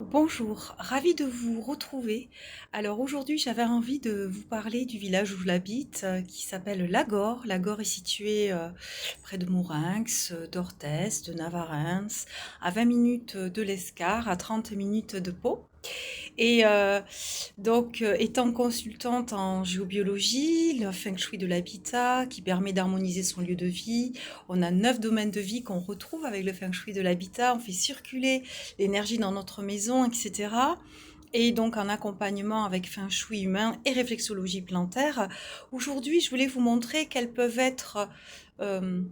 Bonjour, ravie de vous retrouver. Alors aujourd'hui, j'avais envie de vous parler du village où j'habite, qui s'appelle Lagor. Lagor est situé près de Mourinx, d'Orthez, de Navarins, à 20 minutes de l'Escar, à 30 minutes de Pau. Et étant consultante en géobiologie, le feng shui de l'habitat qui permet d'harmoniser son lieu de vie, on a 9 domaines de vie qu'on retrouve avec le feng shui de l'habitat. On fait circuler l'énergie dans notre maison, etc. Et donc en accompagnement avec feng shui humain et réflexologie plantaire. Aujourd'hui, je voulais vous montrer quelles peuvent être euh,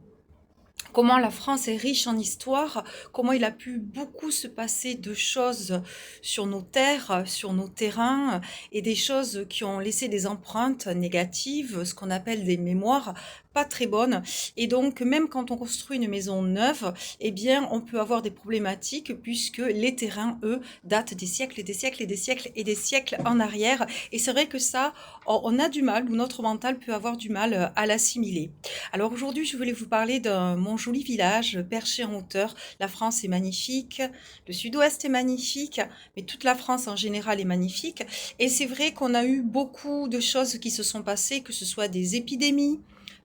comment la France est riche en histoire, comment il a pu beaucoup se passer de choses sur nos terres, sur nos terrains, et des choses qui ont laissé des empreintes négatives, ce qu'on appelle des mémoires pas très bonnes. Et donc, même quand on construit une maison neuve, eh bien, on peut avoir des problématiques puisque les terrains, eux, datent des siècles et des siècles et des siècles et des siècles en arrière. Et c'est vrai que ça, on a du mal, ou notre mental peut avoir du mal à l'assimiler. Alors aujourd'hui, je voulais vous parler de mon joli village perché en hauteur. La France est magnifique, le sud-ouest est magnifique, mais toute la France en général est magnifique. Et c'est vrai qu'on a eu beaucoup de choses qui se sont passées, que ce soit des épidémies,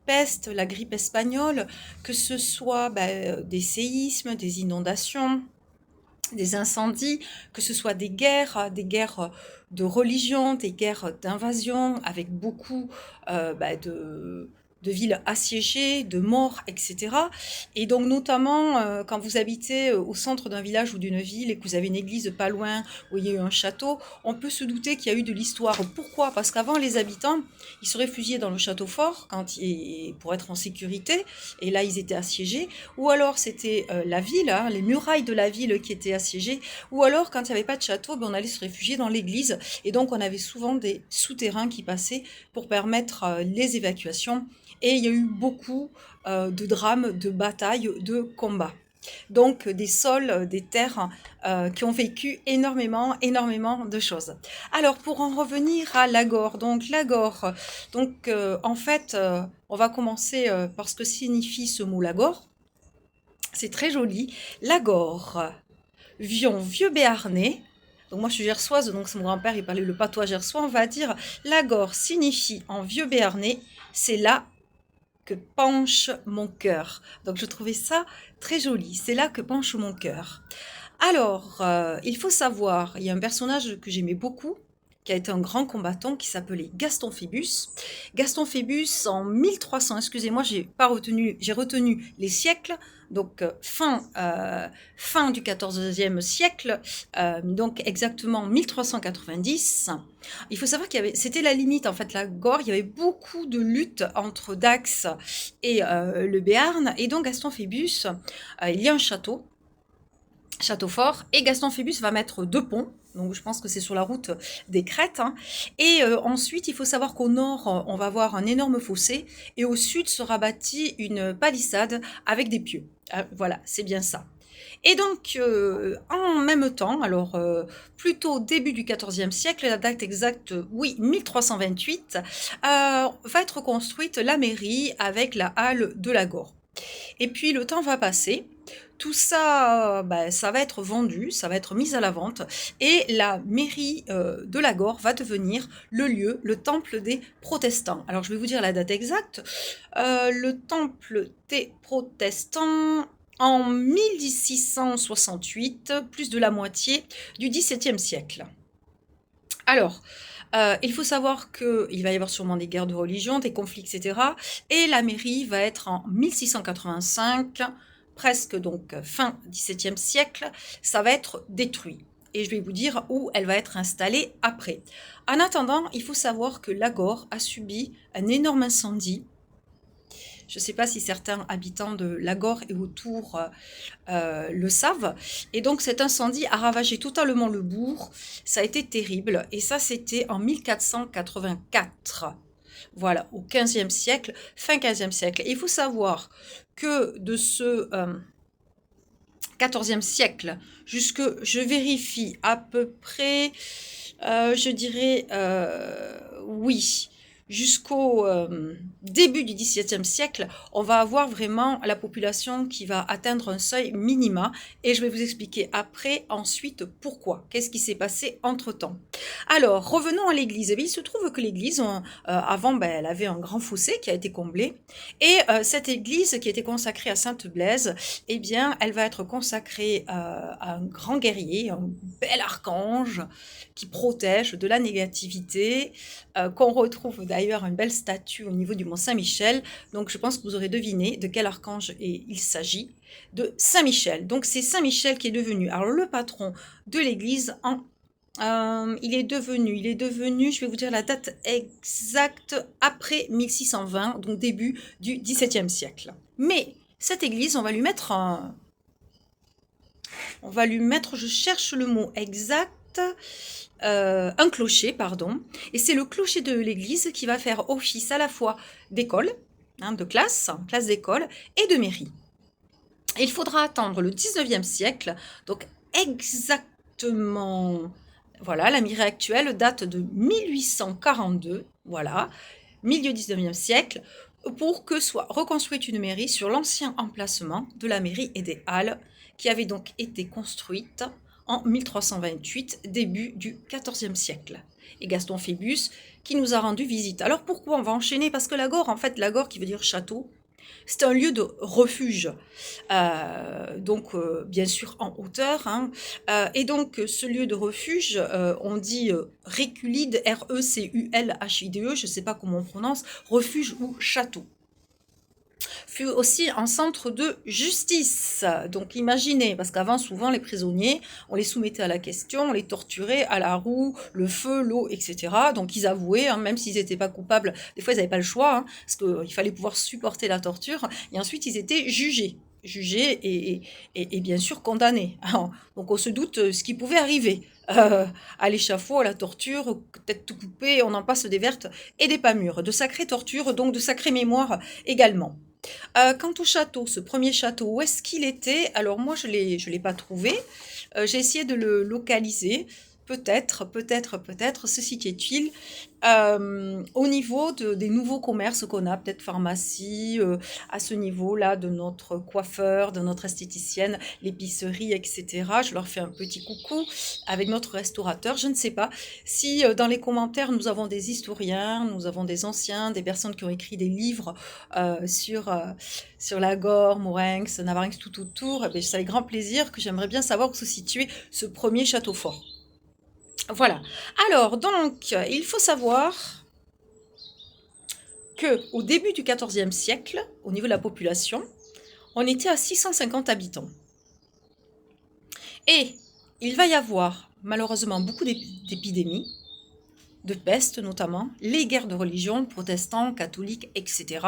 peste, la grippe espagnole, que ce soit des séismes, des inondations, des incendies, que ce soit des guerres de religion, des guerres d'invasion, avec beaucoup de villes assiégées, de morts, etc. Et donc notamment quand vous habitez au centre d'un village ou d'une ville et que vous avez une église pas loin où il y a eu un château, on peut se douter qu'il y a eu de l'histoire. Pourquoi? Parce qu'avant les habitants, ils se réfugiaient dans le château fort pour être en sécurité, et là ils étaient assiégés, ou alors c'était la ville, hein, les murailles de la ville qui étaient assiégées, ou alors quand il n'y avait pas de château, on allait se réfugier dans l'église, et donc on avait souvent des souterrains qui passaient pour permettre les évacuations. Et il y a eu beaucoup de drames, de batailles, de combats. Donc des sols, des terres qui ont vécu énormément, énormément de choses. Alors pour en revenir à Lagor, donc Lagor, en fait, on va commencer par ce que signifie ce mot Lagor. C'est très joli. Lagor, vieux béarnais. Donc moi je suis gersoise, donc c'est mon grand-père, il parlait le patois gersois. On va dire Lagor signifie en vieux béarnais, c'est là que penche mon cœur. Donc je trouvais ça très joli. C'est là que penche mon cœur. Alors, il faut savoir, il y a un personnage que j'aimais beaucoup, qui a été un grand combattant, qui s'appelait Gaston Phébus. Gaston Phébus, en 1300, excusez-moi, j'ai retenu les siècles, donc fin du XIVe siècle, donc exactement 1390. Il faut savoir c'était la limite, en fait, la Gore, il y avait beaucoup de luttes entre Dax et le Béarn, et donc Gaston Phébus, il y a un château fort, et Gaston Phébus va mettre 2 ponts, donc je pense que c'est sur la route des crêtes, hein. Et ensuite il faut savoir qu'au nord on va avoir un énorme fossé, et au sud sera bâtie une palissade avec des pieux. Voilà, c'est bien ça. Et donc, en même temps, alors plutôt début du XIVe siècle, la date exacte, oui, 1328, va être construite la mairie avec la halle de la Gore. Et puis le temps va passer, tout ça, ça va être vendu, ça va être mis à la vente, et la mairie de Lagore va devenir le lieu, le temple des protestants. Alors je vais vous dire la date exacte. Le temple des protestants en 1668, plus de la moitié du XVIIe siècle. Alors, il faut savoir qu'il va y avoir sûrement des guerres de religion, des conflits, etc. Et la mairie va être en 1685, presque donc fin XVIIe siècle, ça va être détruit. Et je vais vous dire où elle va être installée après. En attendant, il faut savoir que Lagore a subi un énorme incendie. Je ne sais pas si certains habitants de Lagore et autour le savent. Et donc cet incendie a ravagé totalement le bourg. Ça a été terrible. Et ça, c'était en 1484. Voilà, au 15e siècle, fin 15e siècle. Et il faut savoir que de ce 14e siècle jusque, je vérifie, à peu près, je dirais, oui, jusqu'au début du XVIIe siècle, on va avoir vraiment la population qui va atteindre un seuil minima et je vais vous expliquer après, ensuite, pourquoi. Qu'est-ce qui s'est passé entre-temps. Alors, revenons à l'église. Il se trouve que l'église, avant, elle avait un grand fossé qui a été comblé et cette église qui était consacrée à Sainte-Blaise, eh bien, elle va être consacrée à un grand guerrier, un bel archange qui protège de la négativité, qu'on retrouve d'ailleurs une belle statue au niveau du Mont Saint-Michel. Donc je pense que vous aurez deviné de quel archange il s'agit, de Saint-Michel. Donc c'est Saint-Michel qui est devenu alors le patron de l'église il est devenu, je vais vous dire la date exacte, après 1620, donc début du XVIIe siècle. Mais cette église, je cherche le mot exact, un clocher, pardon, et c'est le clocher de l'église qui va faire office à la fois d'école, de classe d'école et de mairie. Et il faudra attendre le 19e siècle, donc exactement, voilà, la mairie actuelle date de 1842, voilà, milieu 19e siècle, pour que soit reconstruite une mairie sur l'ancien emplacement de la mairie et des halles, qui avait donc été construite en 1328, début du XIVe siècle. Et Gaston Phébus qui nous a rendu visite. Alors pourquoi on va enchaîner? Parce que l'Agore, en fait, l'Agore qui veut dire château, c'est un lieu de refuge, donc bien sûr en hauteur, et donc ce lieu de refuge, on dit Reculide, R-E-C-U-L-H-I-D-E, je ne sais pas comment on prononce, refuge ou château. Fut aussi un centre de justice. Donc imaginez, parce qu'avant souvent les prisonniers, on les soumettait à la question, on les torturait à la roue, le feu, l'eau, etc. Donc ils avouaient, même s'ils n'étaient pas coupables, des fois ils n'avaient pas le choix, parce qu'il fallait pouvoir supporter la torture, et ensuite ils étaient jugés et bien sûr condamnés. Donc on se doute ce qui pouvait arriver. À l'échafaud, à la torture, tête tout coupée, on en passe des vertes et des pas mûres. De sacrées tortures, donc de sacrées mémoires également. Quant au château, ce premier château, où est-ce qu'il était? Alors moi, je l'ai pas trouvé. J'ai essayé de le localiser. Peut-être, ceci qui est-il, au niveau des nouveaux commerces qu'on a, peut-être pharmacie, à ce niveau-là de notre coiffeur, de notre esthéticienne, l'épicerie, etc. Je leur fais un petit coucou avec notre restaurateur. Je ne sais pas si dans les commentaires, nous avons des historiens, nous avons des anciens, des personnes qui ont écrit des livres sur l'Agore, Mourenx, Navarinx, tout autour. Eh c'est avec grand plaisir que j'aimerais bien savoir où se situait ce premier château fort. Voilà. Alors, donc, il faut savoir qu'au début du XIVe siècle, au niveau de la population, on était à 650 habitants. Et il va y avoir malheureusement beaucoup d'épidémies, de peste notamment, les guerres de religion, protestants, catholiques, etc.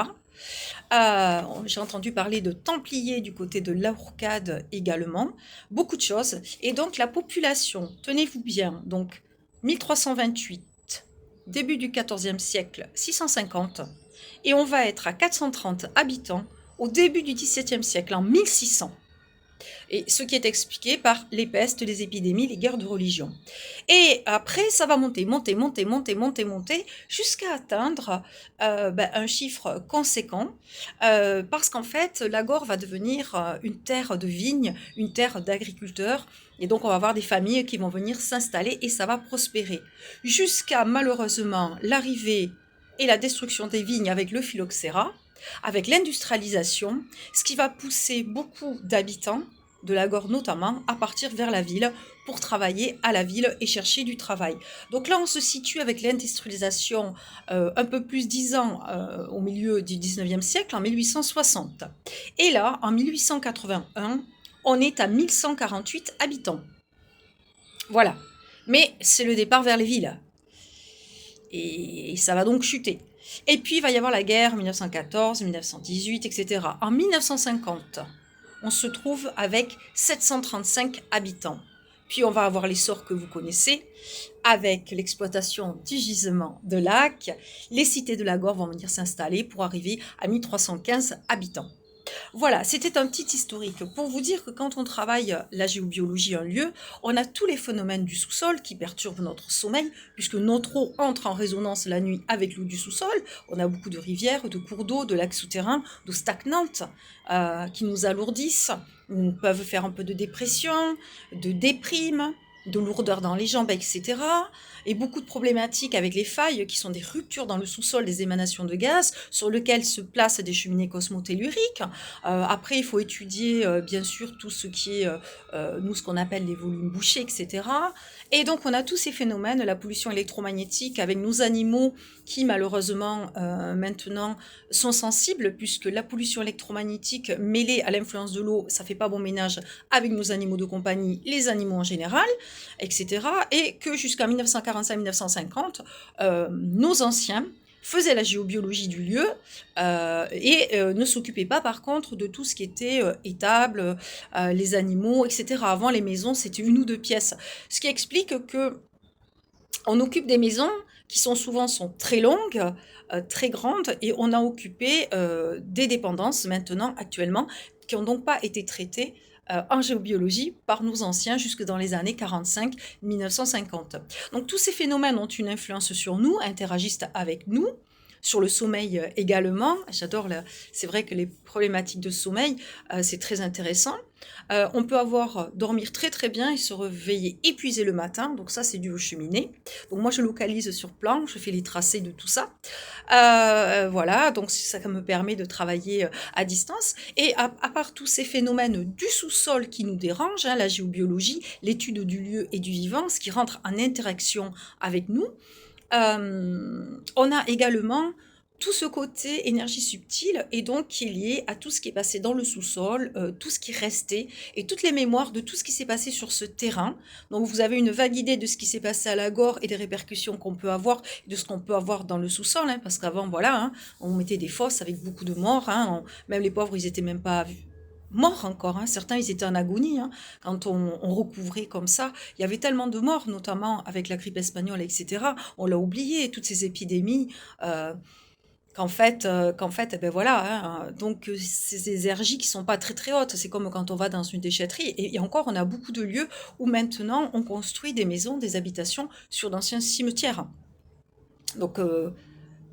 J'ai entendu parler de Templiers du côté de l'Ourcade également, beaucoup de choses. Et donc la population, tenez-vous bien, donc 1328, début du XIVe siècle, 650, et on va être à 430 habitants au début du XVIIe siècle, en 1600. Et ce qui est expliqué par les pestes, les épidémies, les guerres de religion. Et après, ça va monter, jusqu'à atteindre un chiffre conséquent, parce qu'en fait, l'Agore va devenir une terre de vignes, une terre d'agriculteurs, et donc on va avoir des familles qui vont venir s'installer et ça va prospérer. Jusqu'à malheureusement l'arrivée et la destruction des vignes avec le phylloxéra, avec l'industrialisation, ce qui va pousser beaucoup d'habitants, de l'Agore notamment, à partir vers la ville pour travailler à la ville et chercher du travail. Donc là, on se situe avec l'industrialisation un peu plus 10 ans au milieu du 19e siècle, en 1860. Et là, en 1881, on est à 1148 habitants. Voilà. Mais c'est le départ vers les villes. Et ça va donc chuter. Et puis, il va y avoir la guerre 1914, 1918, etc. En 1950, on se trouve avec 735 habitants. Puis, on va avoir l'essor que vous connaissez, avec l'exploitation du gisement de lac. Les cités de l'Agore vont venir s'installer pour arriver à 1315 habitants. Voilà, c'était un petit historique pour vous dire que quand on travaille la géobiologie, un lieu, on a tous les phénomènes du sous-sol qui perturbent notre sommeil, puisque notre eau entre en résonance la nuit avec l'eau du sous-sol. On a beaucoup de rivières, de cours d'eau, de lacs souterrains, d'eau stagnante qui nous alourdissent, peuvent faire un peu de dépression, de déprime, de lourdeur dans les jambes, etc. Et beaucoup de problématiques avec les failles qui sont des ruptures dans le sous-sol des émanations de gaz sur lesquelles se placent des cheminées cosmotelluriques. Après, il faut étudier bien sûr tout ce qui est, nous, ce qu'on appelle les volumes bouchés, etc. Et donc, on a tous ces phénomènes, la pollution électromagnétique avec nos animaux qui, malheureusement, maintenant, sont sensibles, puisque la pollution électromagnétique mêlée à l'influence de l'eau, ça fait pas bon ménage avec nos animaux de compagnie, les animaux en général, etc. Et que jusqu'en 1945-1950, nos anciens faisaient la géobiologie du lieu et ne s'occupaient pas par contre de tout ce qui était étable, les animaux, etc. Avant, les maisons, c'était une ou deux pièces. Ce qui explique que on occupe des maisons qui sont très longues, très grandes, et on a occupé des dépendances maintenant, actuellement, qui n'ont donc pas été traitées en géobiologie par nos anciens jusque dans les années 45-1950. Donc tous ces phénomènes ont une influence sur nous, interagissent avec nous, sur le sommeil également. C'est vrai que les problématiques de sommeil, c'est très intéressant. On peut dormir très très bien et se réveiller épuisé le matin, donc ça c'est dû aux cheminées. Donc moi je localise sur plan, je fais les tracés de tout ça. Voilà, donc ça me permet de travailler à distance. Et à part tous ces phénomènes du sous-sol qui nous dérangent, la géobiologie, l'étude du lieu et du vivant, ce qui rentre en interaction avec nous, on a également tout ce côté énergie subtile et donc qui est lié à tout ce qui est passé dans le sous-sol, tout ce qui est resté et toutes les mémoires de tout ce qui s'est passé sur ce terrain. Donc vous avez une vague idée de ce qui s'est passé à la Gore et des répercussions qu'on peut avoir, de ce qu'on peut avoir dans le sous-sol, hein, parce qu'avant, voilà, hein, on mettait des fosses avec beaucoup de morts, hein, même les pauvres, ils étaient même pas morts encore, hein. Certains, ils étaient en agonie, hein. Quand on recouvrait comme ça, il y avait tellement de morts, notamment avec la grippe espagnole, etc. On l'a oublié, toutes ces épidémies. euh, qu'en fait, eh ben voilà, hein, donc ces énergies qui sont pas très très hautes, c'est comme quand on va dans une déchetterie, et encore, on a beaucoup de lieux où maintenant on construit des maisons, des habitations sur d'anciens cimetières. Donc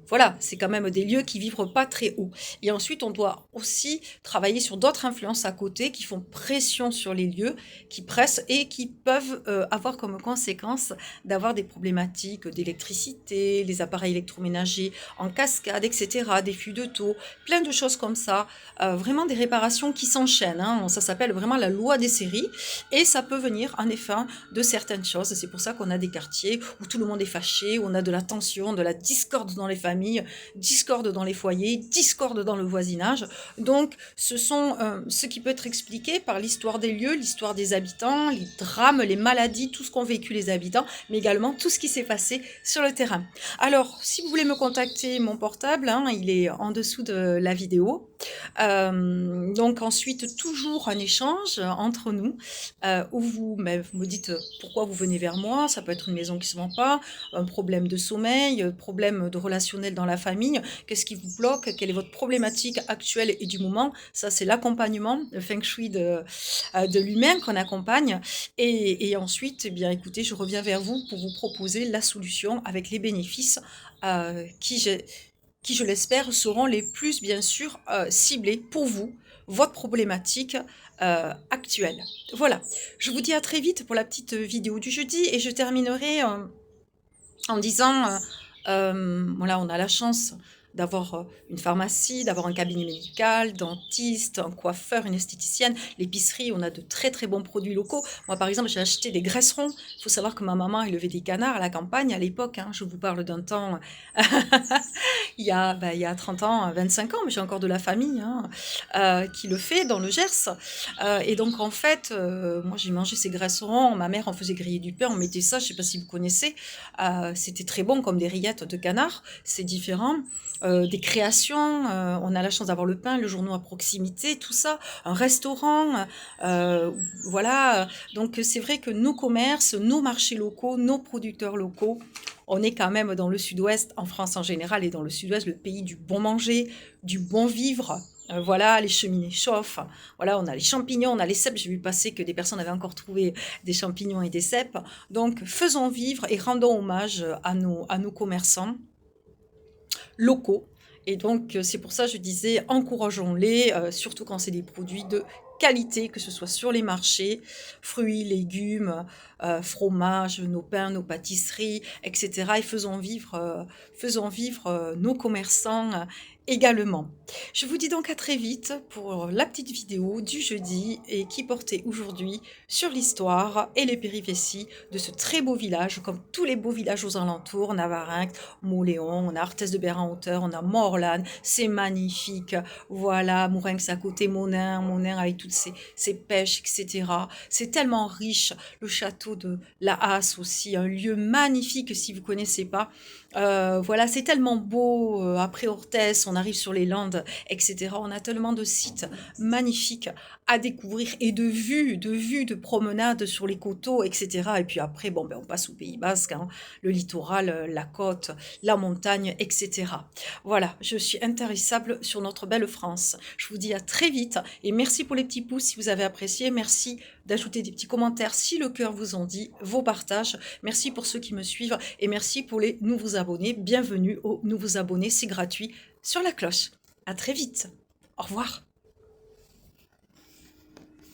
voilà, c'est quand même des lieux qui vibrent pas très haut. Et ensuite, on doit aussi travailler sur d'autres influences à côté qui font pression sur les lieux, qui pressent et qui peuvent avoir comme conséquence d'avoir des problématiques d'électricité, les appareils électroménagers en cascade, etc., des fuites de taux, plein de choses comme ça. Vraiment des réparations qui s'enchaînent, hein. Ça s'appelle vraiment la loi des séries. Et ça peut venir en effet de certaines choses. C'est pour ça qu'on a des quartiers où tout le monde est fâché, où on a de la tension, de la discorde dans les familles, discorde dans les foyers, discorde dans le voisinage. Donc, ce qui peut être expliqué par l'histoire des lieux, l'histoire des habitants, les drames, les maladies, tout ce qu'ont vécu les habitants, mais également tout ce qui s'est passé sur le terrain. Alors, si vous voulez me contacter, mon portable, hein, il est en dessous de la vidéo. Donc ensuite, toujours un échange entre nous, où vous me dites pourquoi vous venez vers moi. Ça peut être une maison qui ne se vend pas, un problème de sommeil, problème de relationnel dans la famille, qu'est-ce qui vous bloque, quelle est votre problématique actuelle et du moment. Ça, c'est l'accompagnement, le feng shui de l'humain qu'on accompagne. Et ensuite, eh bien, écoutez, je reviens vers vous pour vous proposer la solution avec les bénéfices qui, je l'espère, seront les plus, bien sûr, ciblés pour vous, votre problématique actuelle. Voilà, je vous dis à très vite pour la petite vidéo du jeudi et je terminerai en disant, voilà, on a la chance d'avoir une pharmacie, d'avoir un cabinet médical, dentiste, un coiffeur, une esthéticienne, l'épicerie, on a de très très bons produits locaux. Moi par exemple, j'ai acheté des graisserons. Il faut savoir que ma maman élevait des canards à la campagne à l'époque, hein. Je vous parle d'un temps, il y a 30 ans, 25 ans, mais j'ai encore de la famille, hein, qui le fait dans le Gers. Et donc en fait, moi j'ai mangé ces graisserons, ma mère en faisait griller du pain, on mettait ça, je ne sais pas si vous connaissez, c'était très bon comme des rillettes de canard, c'est différent. Des créations, on a la chance d'avoir le pain, le journaux à proximité, tout ça, un restaurant, voilà. Donc c'est vrai que nos commerces, nos marchés locaux, nos producteurs locaux, on est quand même dans le sud-ouest, en France en général, et dans le sud-ouest, le pays du bon manger, du bon vivre. Voilà, les cheminées chauffent. Voilà, on a les champignons, on a les cèpes. J'ai vu passer que des personnes avaient encore trouvé des champignons et des cèpes. Donc, faisons vivre et rendons hommage à nos commerçants locaux. Et donc, c'est pour ça que je disais, encourageons-les, surtout quand c'est des produits de qualité, que ce soit sur les marchés, fruits, légumes, fromages, nos pains, nos pâtisseries, etc. Et faisons vivre nos commerçants également. Je vous dis donc à très vite pour la petite vidéo du jeudi et qui portait aujourd'hui sur l'histoire et les péripéties de ce très beau village, comme tous les beaux villages aux alentours, Navarinx, Mauléon, on a Arthès de Berre en hauteur, on a Morlan, c'est magnifique. Voilà, Mourinx à côté, Monin avec toutes ses pêches, etc. C'est tellement riche. Le château de la Hasse aussi, un lieu magnifique si vous connaissez pas. Voilà, c'est tellement beau. Après Orthès, on arrive sur les Landes, etc. On a tellement de sites magnifiques à découvrir et de promenades sur les coteaux, etc. Et puis après, bon, ben, on passe au Pays Basque, hein, le littoral, la côte, la montagne, etc. Voilà, je suis intarissable sur notre belle France. Je vous dis à très vite et merci pour les petits pouces si vous avez apprécié. Merci d'ajouter des petits commentaires si le cœur vous en dit, vos partages. Merci pour ceux qui me suivent et merci pour les nouveaux abonnés. Bienvenue aux nouveaux abonnés, c'est gratuit sur la cloche. À très vite. Au revoir.